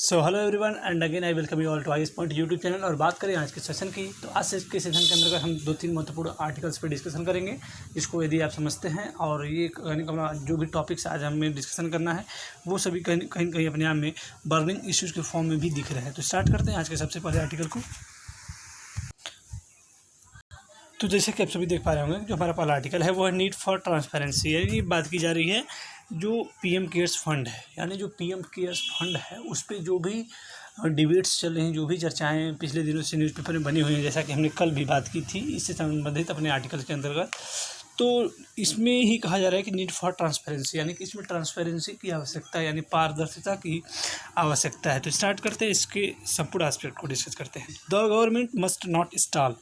So hello everyone and again I welcome you all to IS point YouTube channel. और बात करें आज के सेशन की, तो आज के सेशन के अंदर हम 2-3 महत्वपूर्ण आर्टिकल्स पे डिस्कशन करेंगे। इसको यदि आप समझते हैं और ये जो भी टॉपिक्स आज हमें डिस्कशन करना है वो सभी कहीं अपने आप में बर्निंग इश्यूज़ के फॉर्म में भी दिख रहे हैं। तो स्टार्ट करते हैं आज के सबसे पहले आर्टिकल को। तो जैसे कि आप सभी देख पा रहे होंगे, जो हमारा पहला आर्टिकल है वो है नीड फॉर ट्रांसपेरेंसी। यानी बात की जा रही है जो पीएम केयर्स फंड है, यानी जो पीएम केयर्स फंड है उस पर जो भी डिबेट्स चल रही हैं, जो भी चर्चाएं पिछले दिनों से न्यूज़पेपर में बनी हुई हैं, जैसा कि हमने कल भी बात की थी इससे संबंधित अपने आर्टिकल के अंतर्गत, तो इसमें ही कहा जा रहा है कि नीड फॉर ट्रांसपेरेंसी, यानी कि इसमें ट्रांसपेरेंसी की आवश्यकता है, यानी पारदर्शिता की आवश्यकता है। तो स्टार्ट करते हैं, इसके संपूर्ण एस्पेक्ट को डिस्कस करते हैं। The government must not stall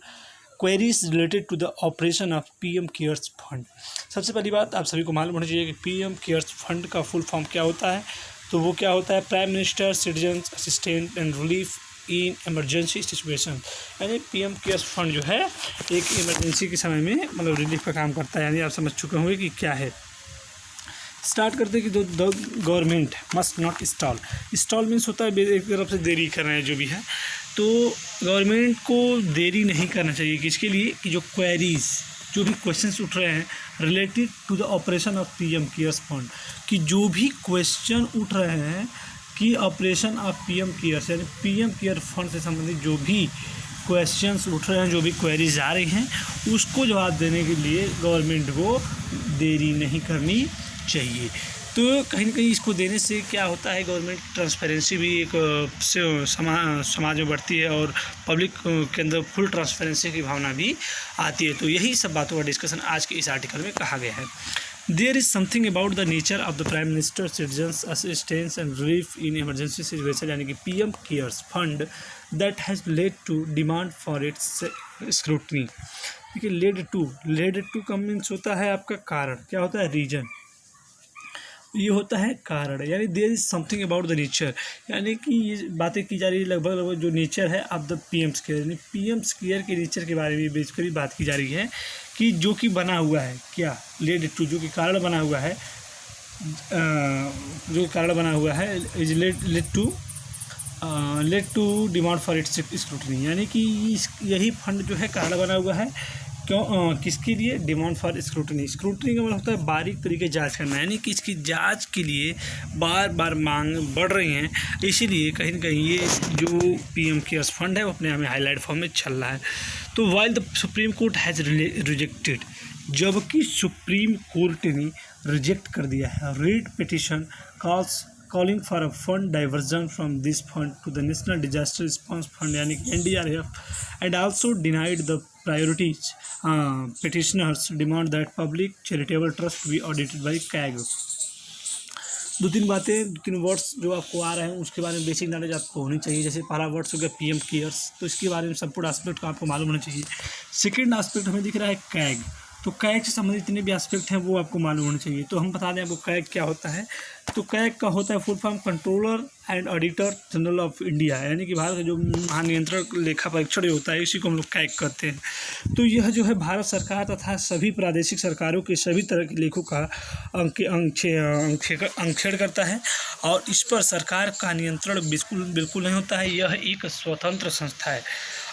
queries related to the operation of PM cares fund. सबसे पहली बात आप सभी को मालूम होना चाहिए कि पीएम केयर्स फंड का फुल फॉर्म क्या होता है। तो वो क्या होता है, prime minister citizens assistant and relief in emergency situation. यानी पीएम केयर्स फंड जो है एक इमरजेंसी के समय में मतलब रिलीफ का काम करता है। यानी आप समझ चुके होंगे कि क्या है। स्टार्ट करते हैं कि the government must not stall means होता है एक तरफ से देरी कर रहे हैं जो भी है। तो गवर्नमेंट को देरी नहीं करना चाहिए किसके लिए, कि जो क्वेरीज जो भी क्वेश्चंस उठ रहे हैं related to the operation of PM cares fund, कि जो भी क्वेश्चन उठ रहे हैं कि ऑपरेशन ऑफ पीएम केयर्स यानी पीएम केयर फंड से संबंधित जो भी क्वेश्चंस उठ रहे हैं, जो भी क्वेरीज आ रही हैं, उसको जवाब देने के लिए गवर्नमेंट को देरी नहीं करनी चाहिए। तो कहीं ना कहीं इसको देने से क्या होता है, गवर्नमेंट ट्रांसपेरेंसी भी एक समाज में बढ़ती है और पब्लिक के अंदर फुल ट्रांसपेरेंसी की भावना भी आती है। तो यही सब बातों का डिस्कशन आज के इस आर्टिकल में कहा गया है। There is something about the nature of the prime minister citizens assistance and relief in emergency situation, यानी कि PM cares fund that has led to demand for its scrutiny. देखिए, लेड टू कम मीन्स होता है आपका कारण, क्या होता है, रीजन, ये होता है कारण। यानी there is something about the nature, यानी कि ये बातें की जा रही है लगभग जो नेचर है ऑफ द पीएम्स केयर, यानी पीएम्स केयर के नेचर के बारे में बेसिकली बात की जा रही है कि जो कि बना हुआ है क्या, लेड टू, जो कि कारण बना हुआ है, is led to demand for its scrutiny. यानी कि यही फंड जो है कारण बना हुआ है क्यों, किसके लिए, डिमांड फॉर स्क्रूटनी। स्क्रूटनी का मतलब होता है बारीक तरीके जांच करना, यानी कि इसकी जांच के लिए बार बार मांग बढ़ रही हैं, इसीलिए कहीं ना कहीं ये जो पीएम केयर्स फंड है वो अपने हमें हाईलाइट फॉर्म में चल रहा है। तो while the supreme court has rejected, जबकि सुप्रीम कोर्ट ने रिजेक्ट कर दिया है rate petition calling for a fund diversion from this fund to the National Disaster Response Fund, यानी कि NDRF, and also denied the priorities petitioners demand that public charitable trust be audited by CAG। दो तीन words जो आपको आ रहे हैं उसके बारे में बेसिक नॉलेज आपको होनी चाहिए। जैसे पहला वर्ड्स हो गया पीएम केयर्स, तो इसके बारे में संपूर्ण एस्पेक्ट का आपको मालूम होना चाहिए। सेकेंड एस्पेक्ट हमें दिख रहा है कैग, तो कैग से संबंधित जितने भी एस्पेक्ट हैं वो आपको मालूम होने चाहिए। तो हम बता दें आपको कैग क्या होता है। तो कैग का होता है full form controller and auditor general of India, यानी कि भारत का जो महानियंत्रक लेखा परीक्षण जो होता है इसी को हम लोग कैग करते हैं। तो यह जो है भारत सरकार तथा सभी प्रादेशिक सरकारों के सभी तरह के लेखों का अंकेक्षण करता है और इस पर सरकार का नियंत्रण बिल्कुल नहीं होता है। यह एक स्वतंत्र संस्था है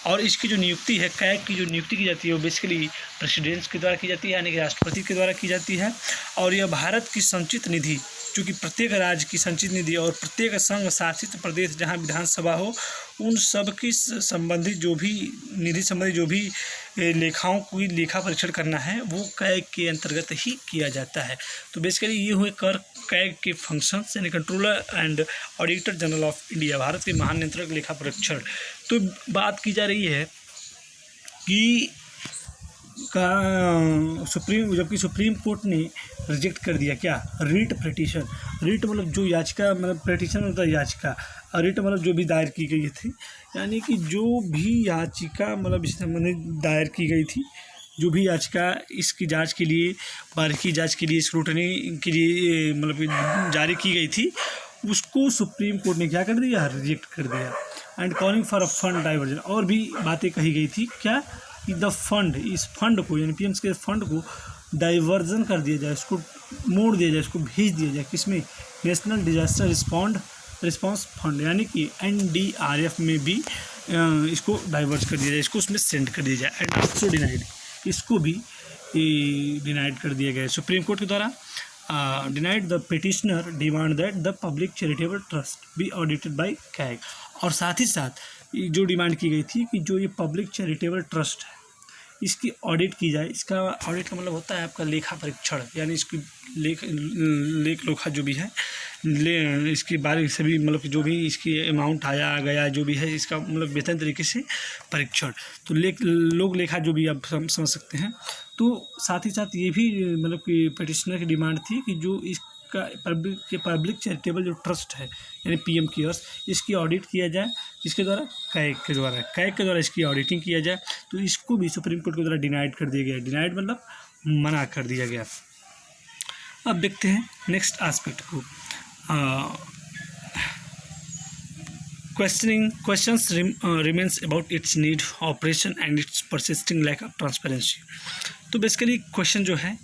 और इसकी जो नियुक्ति है, कैग की जो नियुक्ति की जाती है वो बेसिकली प्रेसिडेंट के द्वारा की जाती है, यानी कि राष्ट्रपति के द्वारा की जाती है। और यह भारत की संचित निधि, चूँकि प्रत्येक राज्य की संचित निधि और प्रत्येक संघ शासित प्रदेश जहाँ विधानसभा हो उन सब की संबंधित जो भी निधि संबंधी जो भी लेखाओं को लेखा परीक्षण करना है वो कैग के अंतर्गत ही किया जाता है। तो बेसिकली ये हुए कैग के फंक्शंस, यानी controller and auditor general of India, Bharat के महानियंत्रक लेखा परीक्षण। तो बात की जा रही है कि जबकि सुप्रीम कोर्ट ने रिजेक्ट कर दिया क्या, रीट पिटीशन। रीट मतलब जो याचिका, मतलब पिटीशन मतलब याचिका, और रीट मतलब जो भी दायर की गई थी, यानी कि जो भी याचिका मतलब इस संबंधित दायर की गई थी, जो भी याचिका इसकी जांच के लिए, बारीकी जांच के लिए, स्क्रूटनी के लिए मतलब जारी की गई थी, उसको सुप्रीम कोर्ट ने क्या कर दिया, रिजेक्ट कर दिया। And calling for a fund diversion, और भी बातें कही गई थी क्या, कि द फंड, इस फंड को यानी पीएम के फंड को डाइवर्जन कर दिया जाए, इसको मोड़ दिया जाए, इसको भेज दिया जाए किसमें, national disaster respond response fund यानी कि NDRF में भी इसको डाइवर्ट कर दिया जाए, इसको उसमें सेंड कर दिया जाए। एंड ऑल्सो डिनाइड, इसको भी डिनाइड कर दिया गया सुप्रीम कोर्ट के द्वारा। Denied the petitioner demand that the public charitable trust B audited bye CAG. और साथ ही साथ जो डिमांड की गई थी कि जो ये पब्लिक चैरिटेबल ट्रस्ट है इसकी ऑडिट की जाए। इसका ऑडिट का मतलब होता है आपका लेखा परीक्षण, यानी इसकी लेख लोखा जो भी है इसके बारे में सभी मतलब कि जो भी इसकी अमाउंट आया गया जो भी है इसका मतलब बेहतर तरीके से परीक्षण। तो लोग लेखा जो भी आप समझ सकते हैं। तो साथ ही साथ ये भी मतलब कि पिटिशनर की डिमांड थी कि जो इसका पब्लिक चैरिटेबल जो ट्रस्ट है यानी PM केयर्स, इसकी ऑडिट किया जाए। इसके द्वारा कैग के द्वारा इसकी ऑडिटिंग किया जाए। तो इसको भी सुप्रीम कोर्ट के द्वारा डिनाइड कर दिया गया। डिनाइड मतलब मना कर दिया गया। अब देखते हैं नेक्स्ट एस्पेक्ट को। questions remains about its need, operation and its persisting lack of transparency। तो बेसिकली क्वेश्चन जो है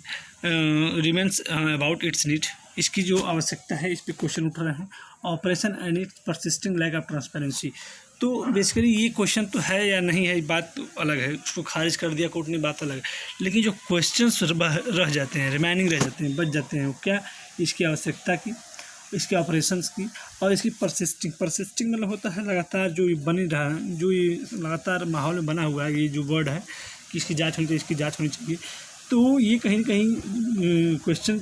रिमेंस अबाउट इट्स नीड, इसकी जो आवश्यकता है इस पर क्वेश्चन उठ रहे हैं। Operation and its persisting lack of transparency, तो बेसिकली ये क्वेश्चन तो है या नहीं है बात तो अलग है, उसको खारिज कर दिया कोर्ट ने, बात अलग है। लेकिन जो क्वेश्चंस रह जाते हैं, रिमेनिंग रह जाते हैं, बच जाते हैं, वो क्या, इसकी आवश्यकता की, इसके ऑपरेशंस की और इसकी परसिस्टिंग मतलब होता है लगातार जो बनी रहा, जो ये लगातार माहौल में बना हुआ है, ये जो वर्ड है कि इसकी जांच होनी चाहिए, इसकी जांच होनी चाहिए। तो ये कहीं ना कहीं क्वेश्चन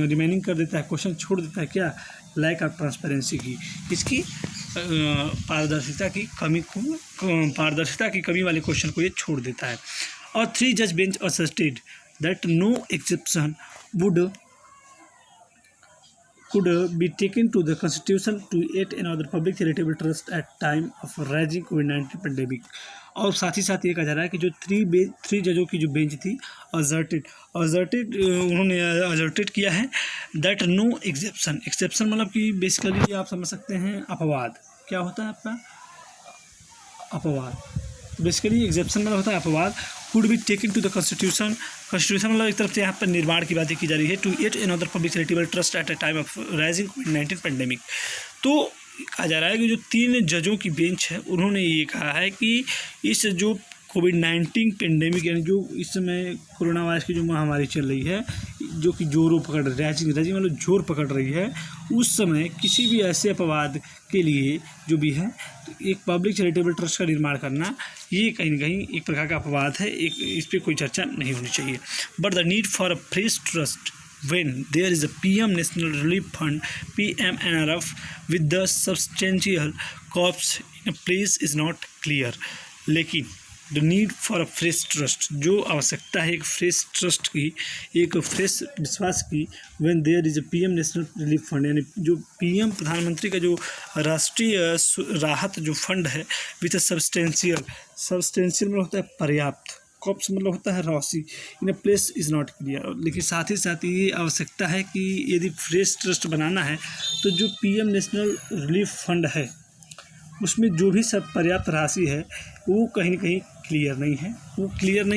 रिमेनिंग कर देता है, क्वेश्चन छोड़ देता है क्या, लैक ऑफ ट्रांसपेरेंसी की, इसकी पारदर्शिता की कमी वाले क्वेश्चन को ये छोड़ देता है। और 3 जज bench asserted that no exception could be taken to the constitution to yet another public charitable trust at time of rising COVID-19 pandemic। और साथ ही साथ ये कहा जा रहा है कि जो 3 जजों की जो बेंच थी उन्होंने असर्टेड किया है दैट नो एक्सेप्शन मतलब कि बेसिकली आप समझ सकते हैं अपवाद, क्या होता है आपका अपवाद, बेसिकली एक्सेप्शन मतलब होता है अपवाद। Could be taken to the constitution मतलब एक तरफ से यहाँ पर निर्माण की बातें की जा रही है, to yet another public charitable trust at a time of rising COVID-19 pandemic. तो कहा जा रहा है कि जो 3 जजों की बेंच है उन्होंने ये कहा है कि इस जो COVID-19 पेंडेमिक यानी जो इस समय कोरोना वायरस की जो महामारी चल रही है, जो कि जोरों पकड़ रही है, राइजिंग मतलब जोर पकड़ रही है, उस समय किसी भी ऐसे अपवाद के लिए जो भी है तो एक पब्लिक चैरिटेबल ट्रस्ट का निर्माण करना ये कहीं ना कहीं एक प्रकार का अपवाद है, इस पर कोई चर्चा नहीं होनी चाहिए। But the need for a fresh trust when there is a PM National Relief Fund PMNRF with the substantial corps in place is not clear। लेकिन the need for a fresh trust, जो आवश्यकता है एक fresh trust की, एक fresh विश्वास की, when there is a PM national relief fund यानी जो PM प्रधानमंत्री का जो राष्ट्रीय राहत जो फंड है विथ अ सब्सटेंशियल मतलब होता है पर्याप्त, कॉप्स मतलब होता है राशि, in a place is not clear. लेकिन साथ ही साथ ये आवश्यकता है कि यदि फ्रेश ट्रस्ट बनाना है तो जो PM नेशनल रिलीफ फंड है उसमें जो भी सब पर्याप्त राशि है वो कहीं ना कहीं क्लियर नहीं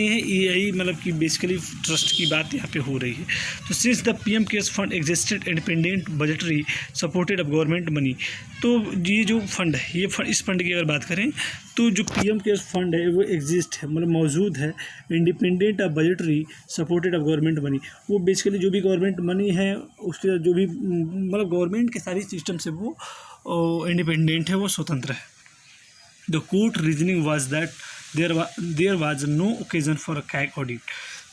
है, यही मतलब कि बेसिकली ट्रस्ट की बात यहाँ पे हो रही है। तो since the PM cares fund existed independent budgetary supported of government money, तो ये जो फंड है ये इस फंड की अगर बात करें तो जो PM केयर्स फंड है वो एग्जिस्ट है मतलब मौजूद है, independent of budgetary supported of government money, वो बेसिकली जो भी गवर्नमेंट मनी है उसके जो भी मतलब गवर्नमेंट के सारी सिस्टम से वो इंडिपेंडेंट है, वो स्वतंत्र है। The court reasoning was that there was no occasion for a CAG audit.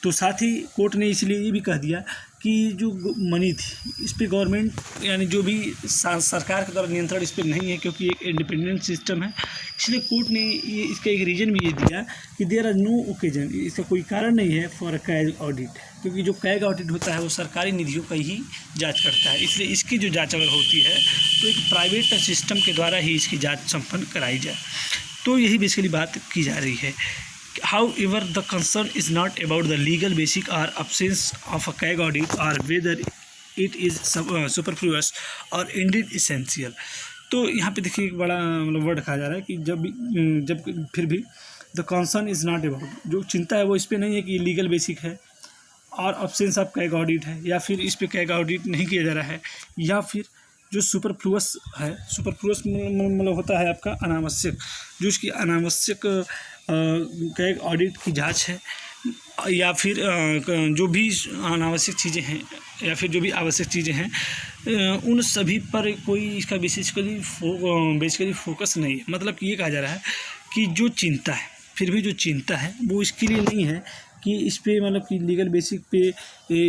तो साथ ही कोर्ट ने इसलिए ये भी कह दिया कि जो मनी थी इस पर गवर्नमेंट यानी जो भी सरकार के द्वारा नियंत्रण इस पर नहीं है, क्योंकि एक इंडिपेंडेंट सिस्टम है, इसलिए कोर्ट ने ये इसका एक रीज़न भी ये दिया कि देयर आर नो ओकेजन, इसका कोई कारण नहीं है फॉर अ कैग ऑडिट, क्योंकि जो कैग ऑडिट होता है वो सरकारी निधियों का ही जांच करता है, इसलिए इसकी जो जांच अगर होती है तो एक प्राइवेट सिस्टम के द्वारा ही इसकी जाँच संपन्न कराई जाए। तो यही बेसिकली बात की जा रही है। However, the concern is not about the legal basic or absence of a CAG audit or whether it is superfluous or indeed essential। तो यहाँ पे देखिए एक बड़ा मतलब वर्ड कहा जा रहा है कि जब फिर भी the concern is not about, जो चिंता है वो इस पर नहीं है कि लीगल बेसिक है और absence ऑफ कैग ऑडिट है या फिर इस पर कैग ऑडिट नहीं किया जा रहा है या फिर जो सुपरफ्लुअस है, सुपरफ्लुअस मतलब होता है आपका अनावश्यक, जो इसकी अनावश्यक का एक ऑडिट की जांच है, या फिर जो भी अनावश्यक चीज़ें हैं या फिर जो भी आवश्यक चीज़ें हैं उन सभी पर कोई इसका बेसिकली फोकस नहीं है। मतलब कि ये कहा जा रहा है कि जो चिंता है, फिर भी जो चिंता है वो इसके लिए नहीं है कि इस पे मतलब कि लीगल बेसिक पे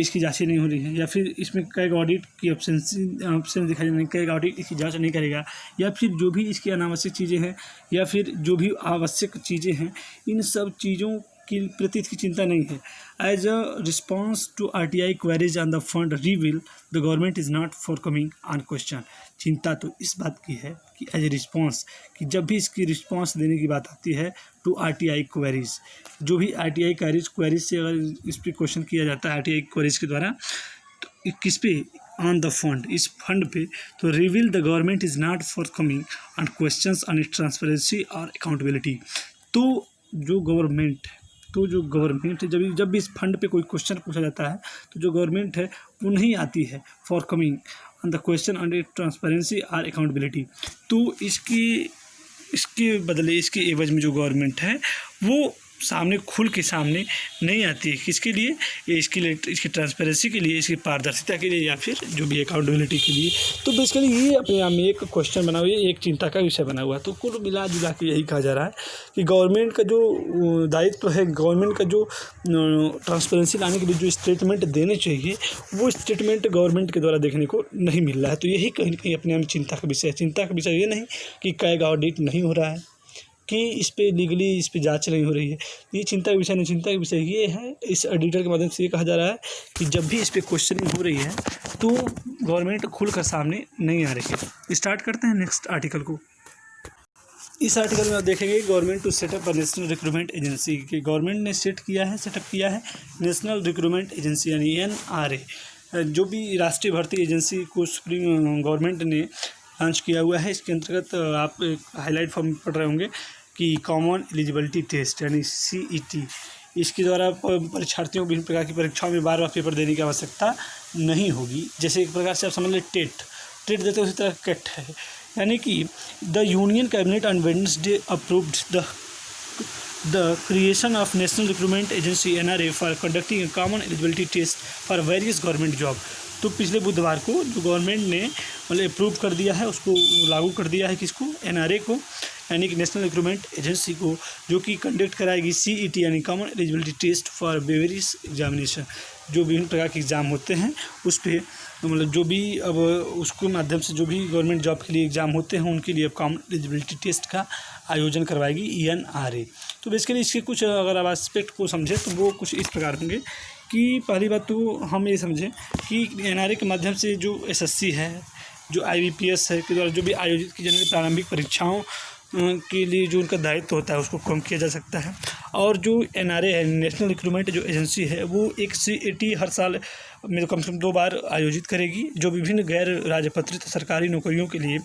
इसकी जांचें नहीं हो रही है, या फिर इसमें कई ऑडिट की ऑप्शन दिखाई नहीं, कई ऑडिट इसकी जांच नहीं करेगा, या फिर जो भी इसकी अनावश्यक चीज़ें हैं या फिर जो भी आवश्यक चीज़ें हैं, इन सब चीज़ों की प्रति इसकी चिंता नहीं है। As a response to RTI queries on the fund reveal the government is not forthcoming on question. चिंता तो इस बात की है कि एज ए रिस्पॉन्स, कि जब भी इसकी रिस्पॉन्स देने की बात आती है टू RTI क्वेरीज, जो भी RTI क्वेरीज से अगर इस पर क्वेश्चन किया जाता है RTI क्वेरीज के द्वारा, तो किस पे, ऑन द फंड, इस फंड पे, तो reveal the government is not forthcoming on questions on its transparency और अकाउंटेबिलिटी। तो जो गवर्नमेंट है, जब भी इस फंड पे कोई क्वेश्चन पूछा जाता है तो जो गवर्नमेंट है वो नहीं आती है for coming on the question on transparency और अकाउंटेबिलिटी। तो इसके बदले, इसके एवज में जो गवर्नमेंट है वो खुल के सामने नहीं आती है। किसके लिए? इसकी ट्रांसपेरेंसी के लिए, इसकी पारदर्शिता के लिए, या फिर जो भी अकाउंटेबिलिटी के लिए। तो बेसिकली ये अपने आप में एक क्वेश्चन बना हुआ है, एक चिंता का विषय बना हुआ है। तो कुल मिला जुला के यही कहा जा रहा है कि गवर्नमेंट का जो दायित्व है, गवर्नमेंट का जो ट्रांसपेरेंसी लाने के लिए जो स्टेटमेंट देने चाहिए, वो स्टेटमेंट गवर्नमेंट के द्वारा देखने को नहीं मिल रहा है। तो यही कहीं ना कहीं अपने आप में चिंता का विषय है। चिंता का विषय ये नहीं कि कैग ऑडिट नहीं हो रहा है, कि इस पे लीगली इस पे जांच नहीं हो रही है, ये चिंता का विषय नहीं। चिंता का विषय ये है, इस ऑडिटर के माध्यम से ये कहा जा रहा है कि जब भी इस पे क्वेश्चनिंग हो रही है तो गवर्नमेंट खुलकर सामने नहीं आ रही है। स्टार्ट करते हैं नेक्स्ट आर्टिकल को। इस आर्टिकल में आप देखेंगे government to set up a national recruitment agency, कि गवर्नमेंट ने सेटअप किया है नेशनल रिक्रूटमेंट एजेंसी यानी NRA, जो भी राष्ट्रीय भर्ती एजेंसी को सुप्रीम गवर्नमेंट ने लॉन्च किया हुआ है। इसके अंतर्गत आप हाईलाइट फॉर्म पढ़ रहे होंगे कि कॉमन एलिजिबिलिटी टेस्ट यानी CET, इसके द्वारा परीक्षार्थियों को विभिन्न प्रकार की परीक्षाओं में बार-बार पेपर देने की आवश्यकता नहीं होगी। जैसे एक प्रकार से आप समझ लें टेट देते उसी तरह कैट है, यानी कि the union cabinet on Wednesday approved the creation of national recruitment agency NRA for conducting a common eligibility test for various government job. तो पिछले बुधवार को जो गवर्नमेंट ने मतलब अप्रूव कर दिया है, उसको लागू कर दिया है, किसको? NRA को, यानी कि नेशनल रिक्रूटमेंट एजेंसी को, जो कि कंडक्ट कराएगी CET यानी common eligibility test for various examination. जो विभिन्न प्रकार के एग्ज़ाम होते हैं उस पर मतलब जो भी अब उसके माध्यम से जो भी गवर्नमेंट जॉब के लिए एग्ज़ाम होते हैं उनके लिए अब कॉमन एलिजिबिलिटी टेस्ट का आयोजन करवाएगी NRA। तो बेसिकली इसके कुछ अगर आप एस्पेक्ट को समझें तो वो कुछ इस प्रकार होंगे कि पहली बात तो हम ये समझें कि NRA के माध्यम से जो SSC है, जो IBPS है के द्वारा जो भी आयोजित की जाने वाली प्रारंभिक परीक्षाओं के लिए जो उनका दायित्व होता है उसको कम किया जा सकता है। और जो NRA है, नेशनल रिक्रूटमेंट जो एजेंसी है, वो एक CET हर साल में कम से कम 2 बार आयोजित करेगी, जो विभिन्न गैर राजपत्रित सरकारी नौकरियों के लिए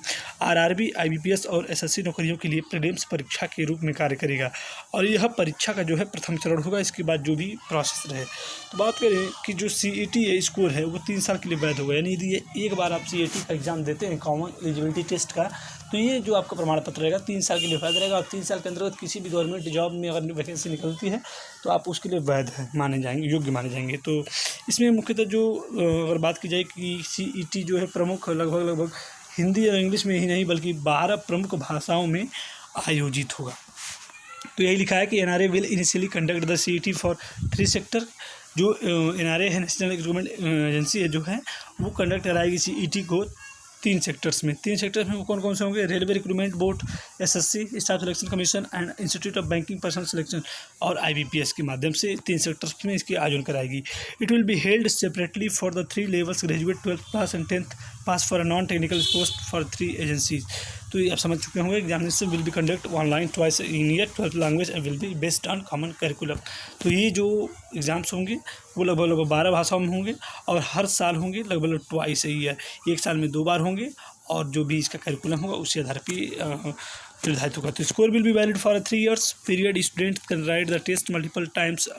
RRB, IBPS और SSC नौकरियों के लिए प्रीलिम्स परीक्षा के रूप में कार्य करेगा। और यह परीक्षा का जो है प्रथम चरण होगा, इसके बाद जो भी प्रोसेस रहे। तो बात करें कि जो CET स्कोर है वो 3 साल के लिए वैध होगा, यानी यदि ये एक बार आप CET का एग्ज़ाम देते हैं कॉमन एलिजिबिलिटी टेस्ट का, तो ये जो आपका प्रमाण पत्र रहेगा 3 साल के लिए वैध रहेगा। और 3 साल के अंतर्गत किसी भी गवर्नमेंट जॉब में अगर वैकेंसी निकलती है तो आप उसके लिए वैध माने जाएंगे, योग्य माने जाएंगे। तो इसमें मुख्यतः जो अगर बात की जाए कि CET जो है प्रमुख लगभग हिंदी और इंग्लिश में ही नहीं बल्कि 12 प्रमुख भाषाओं में आयोजित होगा। तो यही लिखा है कि NRA will initially conduct the CET for 3 sector. जो NRA है, नेशनल रिक्रूटमेंट एजेंसी है जो है, वो कंडक्ट कराएगी CET को 3 सेक्टर्स में। 3 सेक्टर्स में वो कौन कौन से होंगे? Railway recruitment board, SSC staff selection commission and institute of banking personal selection और IBPS के माध्यम से 3 सेक्टर्स में इसकी आयोजन कराएगी। It will be held separately for the 3 levels graduate, 12th pass and 10th pass for a non technical post for 3 agencies. तो ये आप समझ चुके होंगे। Examination will be conduct online twice in year, 12 language and will be based on common curriculum. तो ये जो exams होंगे वो लगभग 12 भाषाओं में होंगे और हर साल होंगे लगभग ट्वाइस ईयर, 1 साल में 2 बार होंगे। और जो भी इसका करिकुलम होगा उसी आधार पर निर्धारित होगा। तो score will be valid for 3 years period. Student can write the test multiple times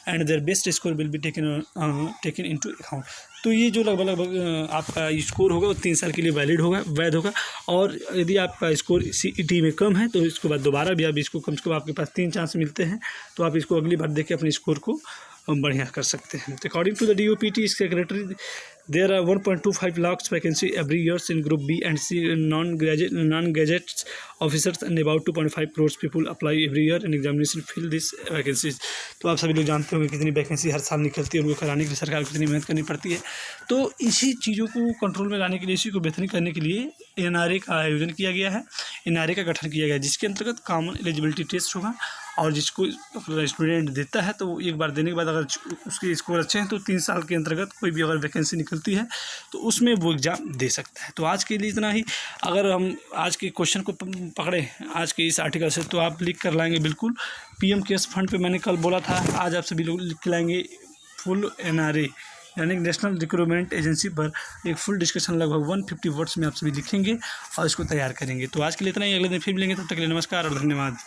and their best score will be taken into account. तो ये जो लगभग आपका स्कोर होगा वो 3 साल के लिए वैध होगा। और यदि आपका स्कोर CET में कम है तो इसके बाद दोबारा भी आप इसको कम से कम आपके पास 3 चांस मिलते हैं, तो आप इसको अगली बार देख के अपने स्कोर को बढ़िया कर सकते हैं। तो according to the DOPT secretary there are 1.25 lakhs vacancy every year in group B and C non-graduate officers and about 2.5 crores people apply every year and examination fill these vacancies। तो आप सभी लोग जानते होंगे कितनी वैकेंसी हर साल निकलती है, उनको कराने के लिए सरकार को कितनी मेहनत करनी पड़ती है। तो इसी चीज़ों को कंट्रोल में लाने के लिए, इसी को बेहतरीन करने के लिए NRA का आयोजन किया गया है, NRA का गठन किया गया है, जिसके अंतर्गत कॉमन एलिजिबिलिटी टेस्ट होगा और जिसको स्टूडेंट देता है तो एक बार देने के बाद अगर उसके स्कोर अच्छे हैं तो 3 साल के अंतर्गत कोई भी अगर वैकेंसी निकलती है तो उसमें वो एग्ज़ाम दे सकता है। तो आज के लिए इतना ही। अगर हम आज के क्वेश्चन को पकड़े आज के इस आर्टिकल से तो आप लिख कर लाएंगे बिल्कुल PM केयर्स फंड पे मैंने कल बोला था, आज आप सभी लोग लिख के लाएंगे फुल NRA यानी नेशनल रिक्रूटमेंट एजेंसी पर एक फुल डिस्कशन लगभग 150 वर्ड्स में आप सभी लिखेंगे और इसको तैयार करेंगे। तो आज के लिए इतना ही, अगले दिन फिर मिलेंगे, तब तक के लिए नमस्कार और धन्यवाद।